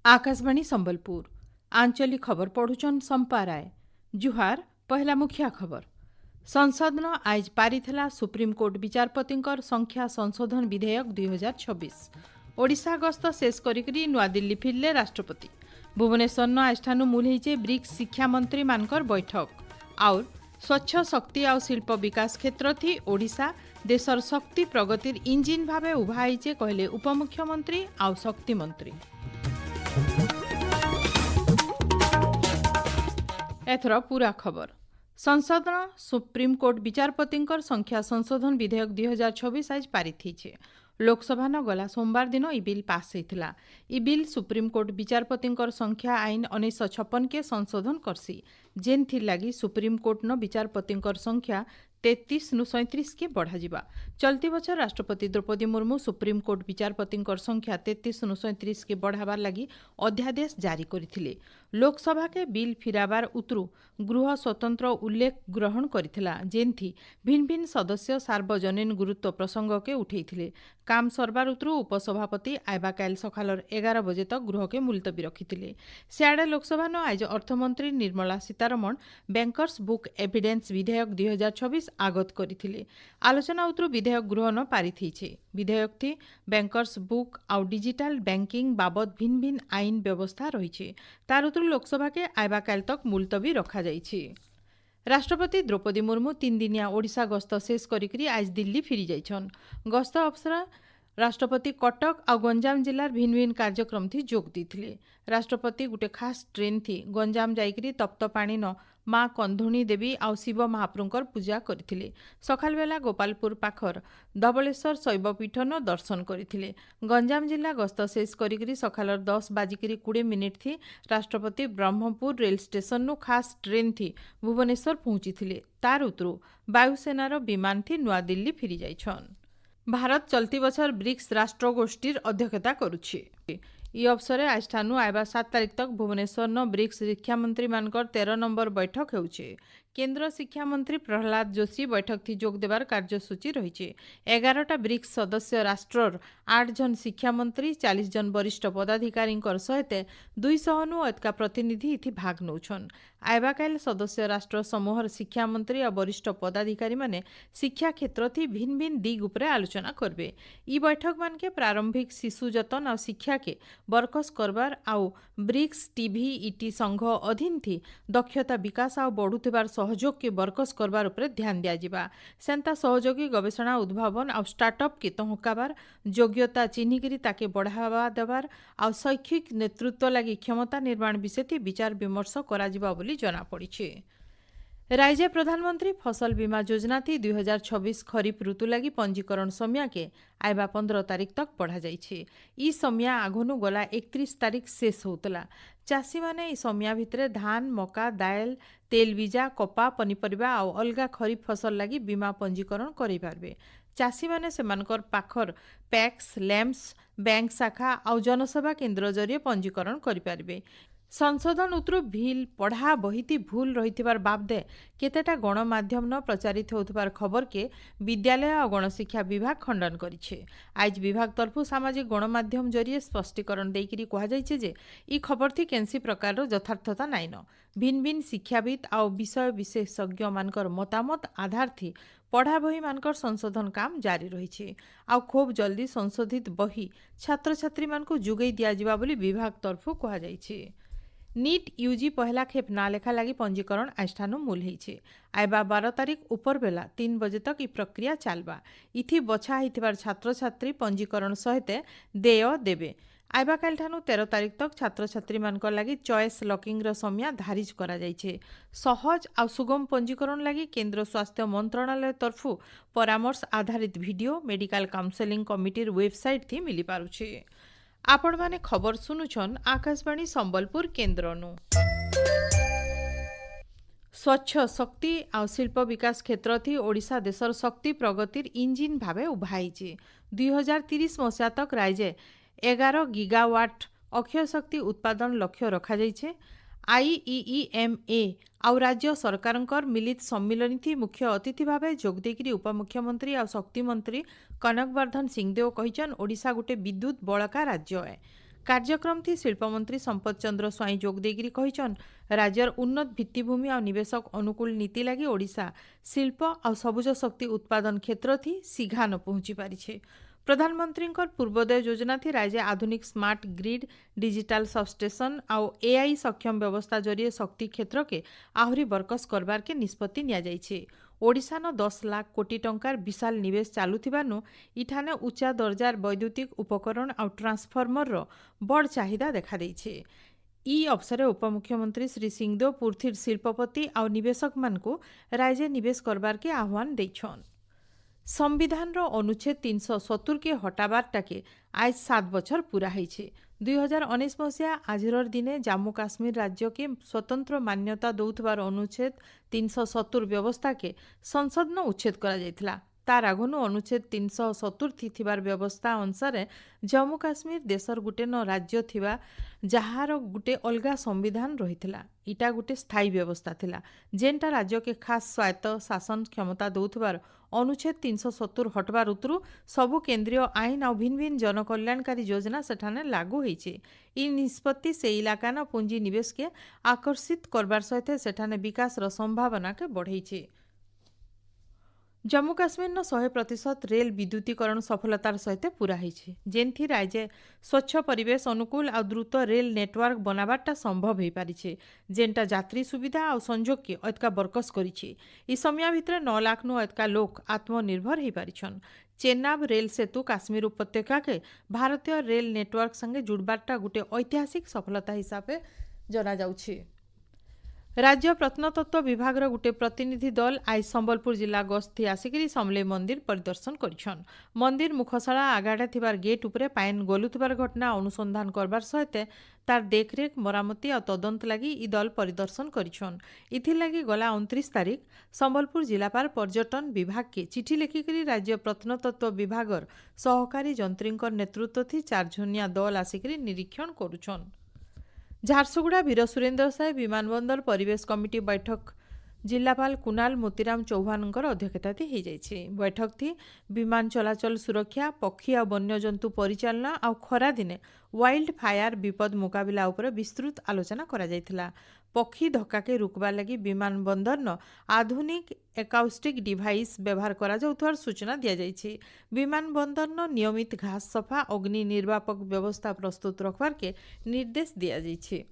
आकाशवाणी संबलपुर आंचलिक खबर पढ़ुचन संपा राय। जुहार पहला मुखिया खबर। संसद न आज पारिथिला सुप्रीमकोर्ट विचारपतिंकर संख्या संशोधन विधेयक 2026। ओडिशा गस्त शेष करिकरी नुआदिल्ली फिरले राष्ट्रपति। भुवनेश्वर न आजठानु मूल ब्रिक्स शिक्षा मंत्री मानकर बैठक। आउर स्वच्छ शक्ति आउ शिल्प विकास क्षेत्र थी ओडिशा देशर शक्ति प्रगतिर इंजिन भावे उभाईचे कहले उपमुख्यमंत्री आउ शक्ति मंत्री। एथर पूरा खबर। संसद सुप्रीमकोर्ट विचारपतिंकर संख्या संशोधन विधेयक 2026 आज पारित होइछे। लोकसभा न गला सोमवार दिन इ बिल पास होइथिला। इ बिल सुप्रीमकोर्ट विचारपतिंकर संख्या आईन 1956 के संशोधन करसी, जेनथिर लागी सुप्रीमकोर्ट न विचारपतिंकर संख्या 33 नु 37 के बढ़ा जिबा। चलती बछर राष्ट्रपति द्रौपदी मुर्मू सुप्रीमकोर्ट विचारपतिंकर संख्या 33 नु 37 के बढ़ाबार लागी अध्यादेश जारी करिथिले। लोकसभा के बिल फिराबार उतरु गृह स्वतंत्र उल्लेख ग्रहण करिथिला, जेनथि भिन्न भिन्न सदस्य सार्वजनीन गुरुत्व प्रसंग के उठेइथिले। काम सरबार उतरु उपसभापति आइबा काल सखालर 11 बजे तक गृह के मुलतवी रखिथिले। सियाड़े लोकसभा न आज अर्थमंत्री Nirmala Sitharaman bankers book evidence विधेयक 2026 आगत करिथिले। आलोचना उतरु विधेयक गृह न पारित होइछे। विधेयक थी बैंकर्स बुक आउ डिजिटल बैंकिंग बाबद भिन्न भिन्न आईन व्यवस्था रहिछे। तार उतरु लोकसभा के आइबा काल तक मुलतवी रखा जाइछे। राष्ट्रपति द्रौपदी मुर्मू 3 दिनिया ओडिशा गस्त शेष करिकरी आज दिल्ली फिरी जाइछन। गस्त अवसर राष्ट्रपति कटक आ गंजाम जिलार भिन्न भिन्न कार्यक्रम थी जोग दीथिले। राष्ट्रपति गुटे खास ट्रेन थी गंजाम जाइकरी तप्त पानी न माँ कंधुणी देवी आउ शिव महाप्रभुंकर पूजा करथिले। सकाल बेला गोपालपुर पाखर धवलेश्वर शैवपीठ न दर्शन करथिले। गंजाम जिला गस्त शेष करिकरी सकालर 10:20 थी राष्ट्रपति ब्रह्मपुर रेल स्टेशन नु खास ट्रेन थी भुवनेश्वर पहुंचीथिले। तार उतरु वायुसेनार विमान थी नुआदिल्ली फिरी जाइछन। भारत चलती बछर ब्रिक्स राष्ट्रगोष्ठीर अध्यक्षता करुछे। इ अवसरे आजठानु आइबा 7 तारिख तक भुवनेश्वर न ब्रिक्स शिक्षा मंत्री मानकर 13 नंबर बैठक हेउछे। केंद्र शिक्षा मंत्री प्रहलाद जोशी बैठक थी जोग देवार कार्यसूची रहिछे। 11टा ब्रिक्स सदस्य राष्ट्रर 8 जन शिक्षा मंत्री 40 जन वरिष्ठ पदाधिकारी सहित 200 नु अधिक प्रतिनिधि इथि भाग नौछन। आइबा काल सदस्य राष्ट्र समूहर शिक्षा मंत्री और वरिष्ठ पदाधिकारी माने शिक्षा क्षेत्र थी भिन्न भिन्न दिग उपरे आलोचना करबे। इ बैठक मान के प्रारंभिक शिशु जतन और शिक्षा के बरकस करबार आउ ब्रिक्स टीवी इटी संघ अधीन थी दक्षता विकास आउ बढ़ुथिबार सहयोग के बरकस करबार उपरे ध्यान दिया जिबा। सेंता सहयोगी गवेषणा उद्भावन आउ स्टार्टअप के तहकाबार योग्यता चिन्हिकरी ताके बढ़ावा देबार आउ शैक्षिक नेतृत्व लागि क्षमता निर्माण विषय थी विचार विमर्श करा जिबा बोली जना पड़िछे। राज्य प्रधानमंत्री फसल बीमा योजना थी 2026 खरीफ ऋतु लगी पंजीकरण समय के आइबा 15 तारिख तक बढ़ा जाइछे। इ समय आघनु गला 31 तारिख शेष होतला। चाषी माने इ समय भितरे धान, मका, दाल, तेल बीजा, कपा, पनीपरिबा आउ अलगा खरीफ फसल लगी बीमा पंजीकरण करि पारबे। चाषी माने सेमानकर पाखर पैक्स, लैम्प्स, बैंक शाखा आउ जनसेवा केंद्र जरिए पंजीकरण करि पारबे। संशोधन उतरु बिल पढ़ा बहिती भूल रहिथिबार बाबदे केतेटा गणमाध्यम न प्रचारित होथिबार खबर के विद्यालय और गणशिक्षा विभाग खंडन करिछे। आज विभाग तरफु सामाजिक गणमाध्यम जरिए स्पष्टीकरण देइकरी कहा जाइछे जे इ खबर थी केनसी प्रकार यथार्थता नाइन। भिन्न भिन्न शिक्षाविद आउ विषय विशेषज्ञ मानकर मतामत आधार थी पढ़ा बही मानकर संशोधन काम जारी रहिछे। आउ खूब जल्दी संशोधित बही छात्र छात्री मानकु जुगै दिया जिबा बोली विभाग तरफु कहा जाइछे। नीट यूजी पहला खेप ना लेखा लगी पंजीकरण आजठानु मूल होइछे। आइबा 12 तारिख उपर बेला 3 बजे तक इ प्रक्रिया चलबा। इथि बछा हिथिबार छात्र छात्री पंजीकरण सहित देय देबे। आइबा काल ठानु 13 तारिख तक छात्र छात्री मानकर लगी चॉइस लॉकिंग रो समय धारिज करा जाइछे। सहज आ सुगम पंजीकरण लगी केंद्र स्वास्थ्य मंत्रालय तरफु परामर्श आधारित वीडियो मेडिकल काउंसलिंग कमिटीर वेबसाइट थी मिली पारुछे। आपण माने खबर सुनुछन आकाशवाणी संबलपुर केंद्रनु। स्वच्छ शक्ति आउ शिल्प विकास क्षेत्र थी ओडिशा देशर शक्ति प्रगतिर इंजिन भावे उभाईचे। 2030 मसीहा तक राज्य 11 गीगावाट अक्षय शक्ति उत्पादन लक्ष्य रखा जाइछे। आईईएमए आउ राज्य सरकारंकर मिलित सम्मिलन थी मुख्य अतिथि भावे जोग देकरी उपमुख्यमंत्री और शक्ति मंत्री कनक वर्धन सिंहदेव कहिचन ओडिशा गोटे विद्युत बड़का राज्य है। कार्यक्रम थी शिल्पमंत्री संपत चंद्र स्वाई जोग देगिरी कहिछन राज्यर उन्नत भित्तिभूमि और निवेशक अनुकूल नीति लगी ओडिशा शिल्प और सबुज शक्ति उत्पादन क्षेत्र थी सीघा न पहुंची पारिछे। प्रधानमंत्री पूर्वोदय योजना थी राज्य आधुनिक स्मार्ट ग्रिड डिजिटल सबस्टेशन और एआई सक्षम व्यवस्था जरिए शक्ति क्षेत्र के आहरी बरकस करबार के निष्पत्ति निया जाइछे। ओडिशा न 10 लाख कोटी टंकार विशाल निवेश चालुथिबानु इठाने उच्चा दर्जार वैद्युतिक उपकरण और ट्रांसफॉर्मर रो बड़ चाहिदा देखा देइछे। ई अवसर उपमुख्यमंत्री श्री सिंहदेव पुरथिर शिल्पपति और निवेशक मानकु राज्य निवेश करबार के आह्वान देइछन। संविधान रो अनुच्छेद 370 के हटाबारटाके आज 7 बछर पूरा होइछे। 2019 मसीहा आजर दिने जम्मू काश्मीर राज्य के स्वतंत्र मान्यता दौथबार अनुच्छेद 370 व्यवस्था के संसद न उच्छेद करा जायथिला। तार आगनु अनुच्छेद 370 थिबार व्यवस्था अनुसार जम्मू काश्मीर देशर गुटे न राज्य थिबा जहार गुटे अलगा संविधान रहिथिला। इटा गुटे स्थायी व्यवस्था थिला जेनटा राज्य के खास स्वायत्त शासन क्षमता दौथबार अनुच्छेद 370 हटबार उतरु सबु केंद्रीय आईन और भिन्न भिन्न जनकल्याणकारी योजना सेठाने लागू होइछे। इ निष्पत्ति से इलाका न पूंजी निवेश के आकर्षित करबार सहित सेठाने विकास रो संभावना के बढ़ाइछे। जम्मू काश्मीर न 100% रेल विद्युतीकरण सफलतार सहित पूरा होइछे जेनथि राज्य स्वच्छ परिवेश अनुकूल और द्रुत रेल नेटवर्क बनाबारटा संभव हो पारिछे जेनटा यात्री सुविधा और संजोग के अतका बरकस करिछे। इ समय भितर 9 लाख नु अतका लोक आत्मनिर्भर हो पारिछन। चेन्नाब रेल सेतु काश्मीर उपत्यका के भारतीय रेल नेटवर्क संगे जुड़बारटा गुटे ऐतिहासिक सफलता हिसाब जना जाउछे। राज्य प्रत्नतत्व विभाग गोटे प्रतिनिधि दल आज संबलपुर जिला गस्ती आसिक समलेई मंदिर परिदर्शन करिछन। मंदिर मुखशाला आगाड़े थिबार गेट उपरे पाइन गलुथिबार घटना अनुसंधान करबार सहित तार देखरेख मरामती और तदंत लगी इ दल परिदर्शन करिछन। इथिर लगी गला 29 तारीख संबलपुर जिलापाल पर्यटन विभाग के चिठी लिखिकरी राज्य प्रत्नतत्व विभागर सहकारी जंत्रींकर नेतृत्व थी 4 जनिया दल आसिकरी निरीक्षण करुछन। झारसुगुड़ा वीर सुरेंद्र साय विमानबंदर परिवेश कमिटी बैठक जिलापाल कुणाल मोतीराम चौहानकर अध्यक्षता हो जाइए। बैठक थी विमान चलाचल सुरक्षा पक्षी और वन्यजंतु परिचालना और खरा दिने वाइल्ड फायर विपद मुकाबिला उपर विस्तृत आलोचना करा जायथिला। पक्षी धक्का के रुकबार लगी विमान बंदर न आधुनिक एकाउस्टिक डिवाइस व्यवहार करा जाउथार सूचना दिया जाइछे। विमान बंदर न नियमित घास सफा अग्नि निर्वापक व्यवस्था प्रस्तुत रखबार के निर्देश दिया जाइछे।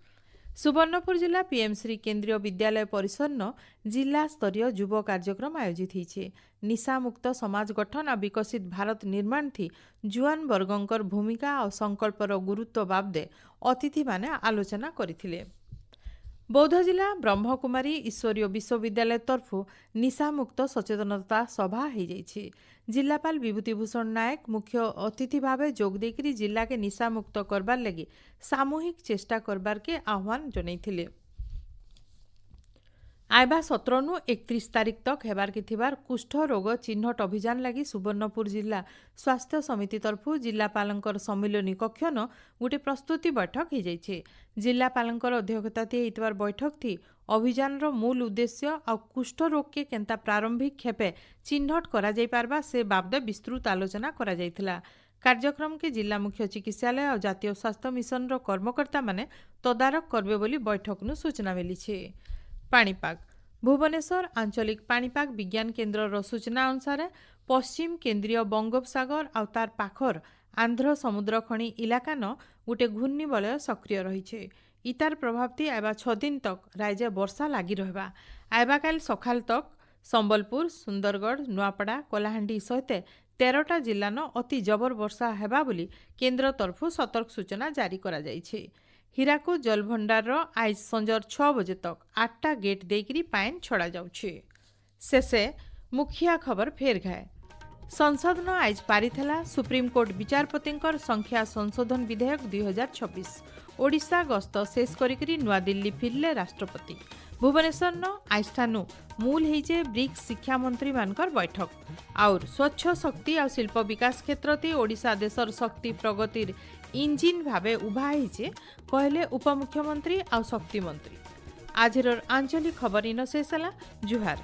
सुवर्णपुर जिला पीएमश्री केंद्रीय विद्यालय परिसर न जिला स्तरीय युव कार्यक्रम आयोजित होइछे। निशा मुक्त समाज गठन और विकसित भारत निर्माण थी जुआन वर्गंकर भूमिका और संकल्पर गुरुत्व बाबदे अतिथि माने आलोचना करथिले। बौद्ध जिला ब्रह्मकुमारी ईश्वरीय विश्वविद्यालय तरफु निशा मुक्त सचेतनता सभा हो जाइए। जिलापाल विभूतिभूषण नायक मुख्य अतिथि भाव जोग देकरी जिला के निशा मुक्त करबार लगी सामूहिक चेष्टा करबार के आह्वान जनैथिले। आयबा 17 नु 31 तारीख तक हेबार के थिबार कुष्ठ रोग चिन्हट अभियान लगी सुवर्णपुर जिला स्वास्थ्य समिति तरफु जिलापालंकर सम्मिलनी कक्ष न गोटे प्रस्तुति बैठक हो जाइए। जिलापालंकर अध्यक्षता होइतबार बैठक थी अभियान रो मूल उद्देश्य और कुष्ठ रोग के केंता प्रारंभिक खेपे चिन्हट करा जाई पारबा से बाबद विस्तृत आलोचना करा जाइथिला। कार्यक्रम के जिला मुख्य चिकित्सालय और जातीय स्वास्थ्य मिशन रो कर्मकर्ता माने तदारक करबे बोली बैठक नु सूचना मिली। पाणीपाग भुवनेश्वर आंचलिक पाणीपाग विज्ञान केन्द्र सूचना अनुसार पश्चिम केंद्रीय बंगोपसागर और तार पाखर आंध्र समुद्र खणी इलाका न गोटे घूर्णिबलय सक्रिय रही। इतार प्रभाव थी आयबा 6 दिन तक राज्य वर्षा लगी रहबा। आयबा काल सकाल तक संबलपुर सुंदरगढ़ नुआपड़ा कलाहांडी सहित 13टा जिला न अति जबर वर्षा हेबा बोली केन्द्र तरफु सतर्क सूचना जारी करा जाइछे। हीराकुद जलभंडार आज संजर 6 बजे तक 8टा गेट देकरी पाइन छड़ा जाउछे। शेषे मुखिया खबर फेर घाए संसद न आज पारिथला सुप्रीमकोर्ट विचारपतिंकर संख्या संशोधन विधेयक 2026। ओडिशा गस्त शेष करिकरी नुआ दिल्ली फिरले राष्ट्रपति। भुवनेश्वर न आजठानु मूल होइछे ब्रिक्स शिक्षा मंत्री मानकर बैठक और स्वच्छ शक्ति और शिल्प विकास क्षेत्र ती ओडिशा देशर शक्ति प्रगतिर इंजिन भावे उभा होइछे कहले उपमुख्यमंत्री और शक्ति मंत्री। आजर आंचलिक खबर इन शेष जुहार।